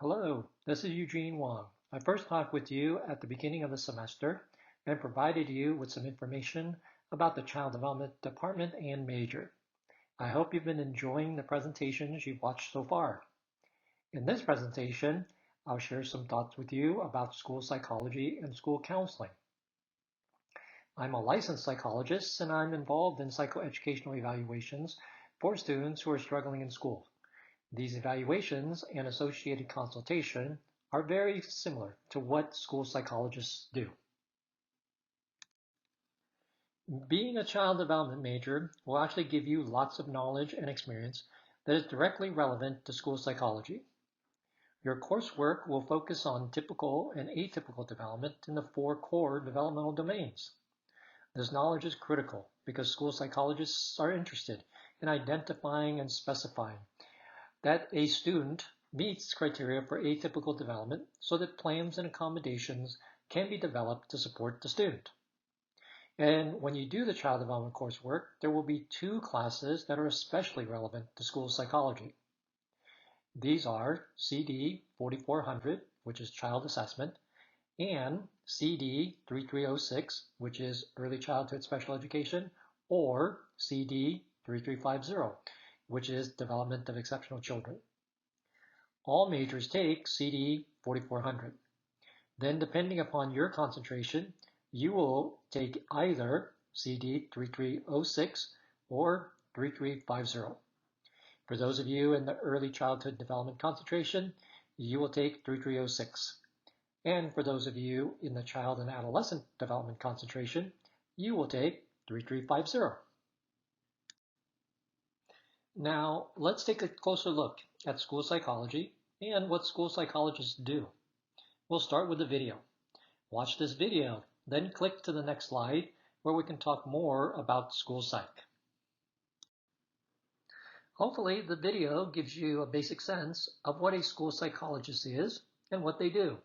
Hello, this is Eugene Wang. I first talked with you at the beginning of the semester and provided you with some information about the Child Development Department and major. I hope you've been enjoying the presentations you've watched so far. In this presentation, I'll share some thoughts with you about school psychology and school counseling. I'm a licensed psychologist and I'm involved in psychoeducational evaluations for students who are struggling in school. These evaluations and associated consultation are very similar to what school psychologists do. Being a child development major will actually give you lots of knowledge and experience that is directly relevant to school psychology. Your coursework will focus on typical and atypical development in the 4 core developmental domains. This knowledge is critical because school psychologists are interested in identifying and specifying that a student meets criteria for atypical development so that plans and accommodations can be developed to support the student. And when you do the child development coursework, there will be 2 classes that are especially relevant to school psychology. These are CD 4400, which is child assessment, and CD 3306, which is early childhood special education, or CD 3350, which is development of exceptional children. All majors take CD 4400. Then, depending upon your concentration, you will take either CD 3306 or 3350. For those of you in the early childhood development concentration, you will take 3306. And for those of you in the child and adolescent development concentration, you will take 3350. Now, let's take a closer look at school psychology and what school psychologists do. We'll start with the video. Watch this video, then click to the next slide where we can talk more about school psych. Hopefully, the video gives you a basic sense of what a school psychologist is and what they do.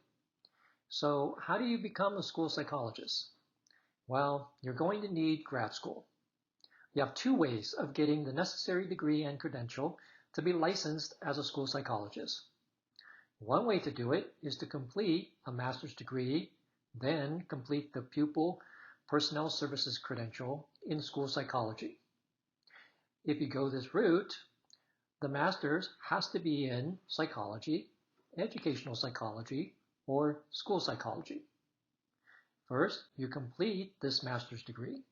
So, how do you become a school psychologist? Well, you're going to need grad school. You have 2 ways of getting the necessary degree and credential to be licensed as a school psychologist. One way to do it is to complete a master's degree, then complete the pupil personnel services credential in school psychology. If you go this route, the master's has to be in psychology, educational psychology, or school psychology. First, you complete this master's degree.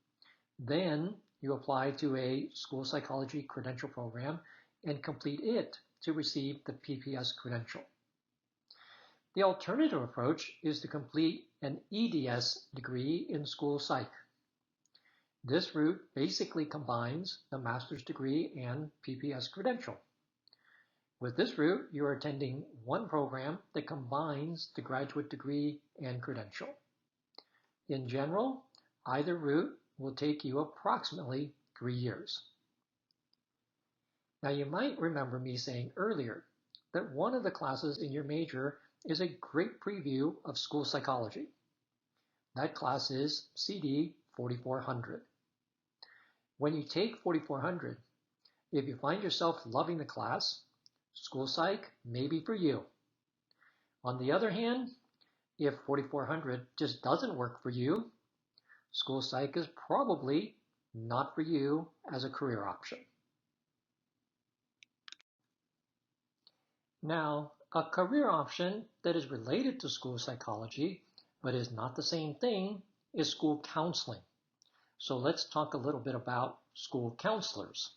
Then you apply to a school psychology credential program and complete it to receive the PPS credential. The alternative approach is to complete an EDS degree in school psych. This route basically combines the master's degree and PPS credential. With this route, you are attending one program that combines the graduate degree and credential. In general, either route will take you approximately 3 years. Now, you might remember me saying earlier that one of the classes in your major is a great preview of school psychology. That class is CD 4400. When you take 4400, if you find yourself loving the class, school psych may be for you. On the other hand, if 4400 just doesn't work for you, school psych is probably not for you as a career option. Now, a career option that is related to school psychology, but is not the same thing, is school counseling. So let's talk a little bit about school counselors.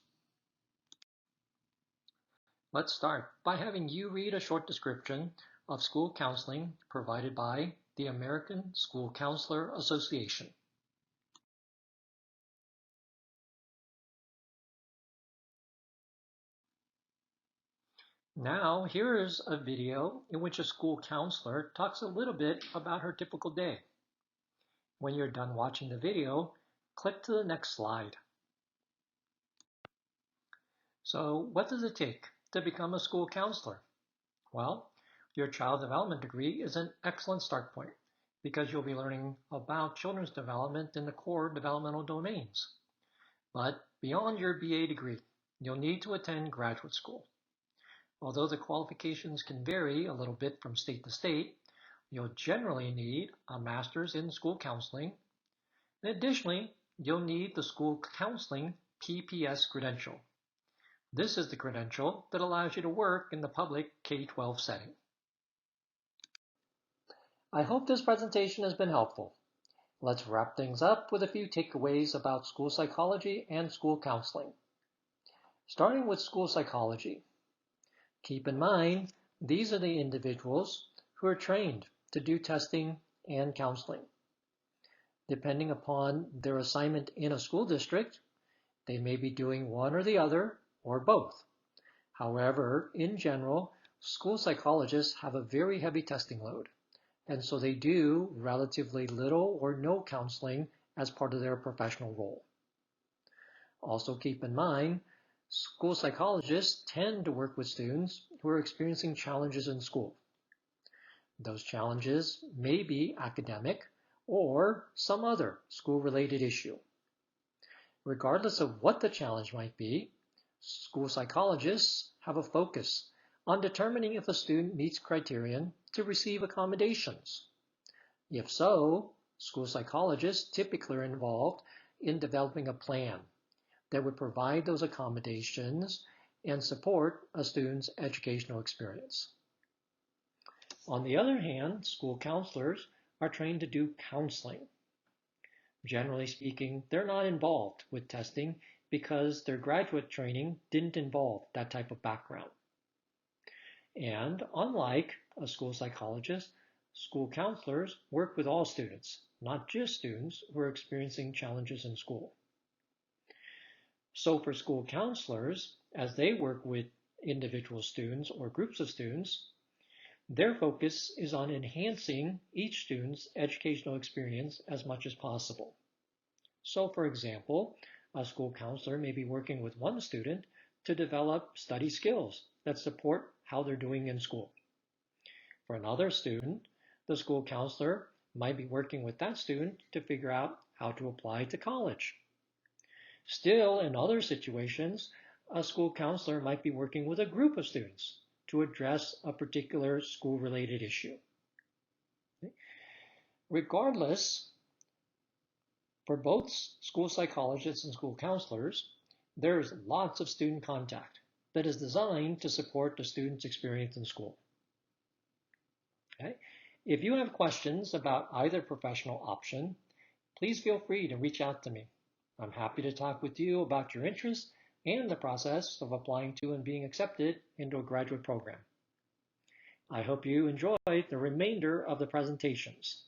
Let's start by having you read a short description of school counseling provided by the American School Counselor Association. Now, here is a video in which a school counselor talks a little bit about her typical day. When you're done watching the video, click to the next slide. So, what does it take to become a school counselor? Well, your child development degree is an excellent start point because you'll be learning about children's development in the core developmental domains. But beyond your BA degree, you'll need to attend graduate school. Although the qualifications can vary a little bit from state to state, you'll generally need a master's in school counseling. And additionally, you'll need the school counseling PPS credential. This is the credential that allows you to work in the public K-12 setting. I hope this presentation has been helpful. Let's wrap things up with a few takeaways about school psychology and school counseling. Starting with school psychology. Keep in mind, these are the individuals who are trained to do testing and counseling. Depending upon their assignment in a school district, they may be doing one or the other, or both. However, in general, school psychologists have a very heavy testing load, and so they do relatively little or no counseling as part of their professional role. Also keep in mind, school psychologists tend to work with students who are experiencing challenges in school. Those challenges may be academic or some other school-related issue. Regardless of what the challenge might be, school psychologists have a focus on determining if a student meets criterion to receive accommodations. If so, school psychologists typically are involved in developing a plan that would provide those accommodations and support a student's educational experience. On the other hand, school counselors are trained to do counseling. Generally speaking, they're not involved with testing because their graduate training didn't involve that type of background. And unlike a school psychologist, school counselors work with all students, not just students who are experiencing challenges in school. So for school counselors, as they work with individual students or groups of students, their focus is on enhancing each student's educational experience as much as possible. So for example, a school counselor may be working with one student to develop study skills that support how they're doing in school. For another student, the school counselor might be working with that student to figure out how to apply to college. Still, in other situations, a school counselor might be working with a group of students to address a particular school-related issue. Regardless, for both school psychologists and school counselors, there's lots of student contact that is designed to support the student's experience in school. Okay? If you have questions about either professional option, please feel free to reach out to me. I'm happy to talk with you about your interests and the process of applying to and being accepted into a graduate program. I hope you enjoyed the remainder of the presentations.